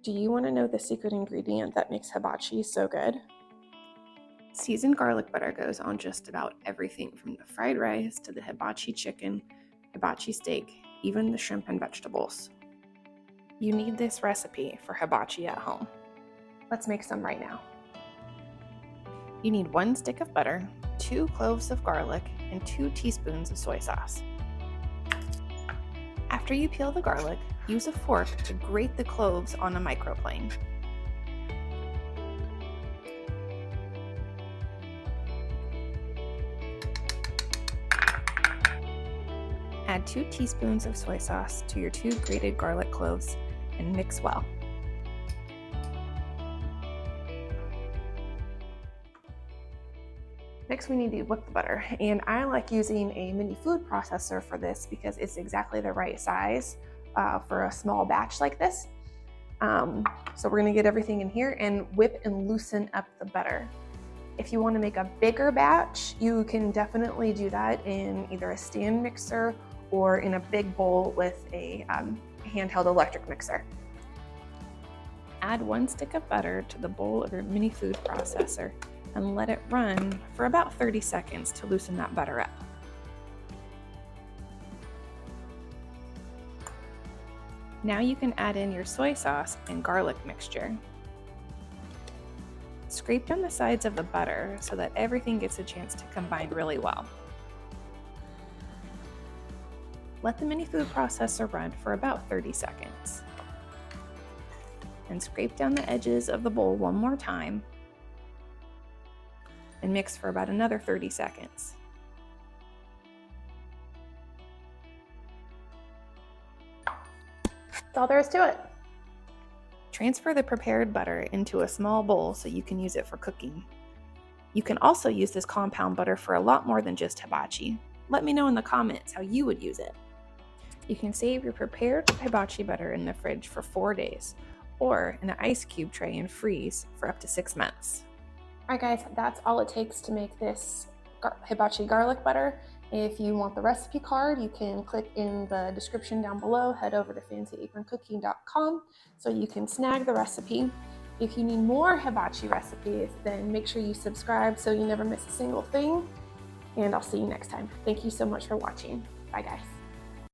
Do you want to know the secret ingredient that makes hibachi so good? Seasoned garlic butter goes on just about everything from the fried rice to the hibachi chicken, hibachi steak, even the shrimp and vegetables. You need this recipe for hibachi at home. Let's make some right now. You need 1 stick of butter, 2 cloves of garlic, and 2 teaspoons of soy sauce. After you peel the garlic, use a fork to grate the cloves on a microplane. Add 2 teaspoons of soy sauce to your 2 grated garlic cloves and mix well. Next, we need to whip the butter, and I like using a mini food processor for this because it's exactly the right size for a small batch like this. So we're gonna get everything in here and whip and loosen up the butter. If you wanna make a bigger batch, you can definitely do that in either a stand mixer or in a big bowl with a handheld electric mixer. Add 1 stick of butter to the bowl of your mini food processor and let it run for about 30 seconds to loosen that butter up. Now you can add in your soy sauce and garlic mixture. Scrape down the sides of the butter so that everything gets a chance to combine really well. Let the mini food processor run for about 30 seconds. And scrape down the edges of the bowl one more time and mix for about another 30 seconds. That's all there is to it. Transfer the prepared butter into a small bowl so you can use it for cooking. You can also use this compound butter for a lot more than just hibachi. Let me know in the comments how you would use it. You can save your prepared hibachi butter in the fridge for 4 days or in an ice cube tray and freeze for up to 6 months. Alright guys, that's all it takes to make this hibachi garlic butter. If you want the recipe card, you can click in the description down below, head over to fancyaproncooking.com so you can snag the recipe. If you need more hibachi recipes, then make sure you subscribe so you never miss a single thing, and I'll see you next time. Thank you so much for watching. Bye guys.